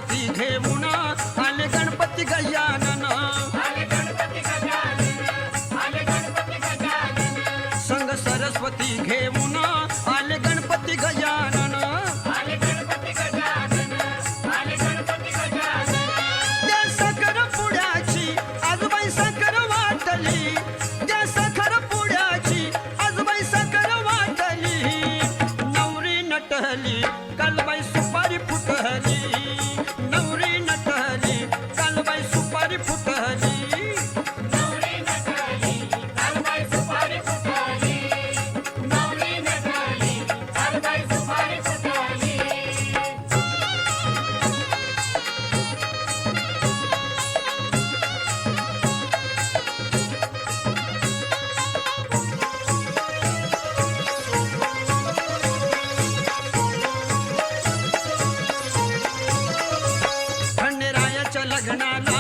सरस्वती घेऊन आले गणपती गजानन संग सरस्वती घेऊन आले गणपती गजानन त्या साखर पुड्याची आजबाई साखर वाटली त्या साखर पुड्याची आजबाई साखर वाटली नवरी नटली कालबाई सुपारी फुटली नवरी नटली कालबाई सुपारी फुटली खंडेरायाच्या लग्नाला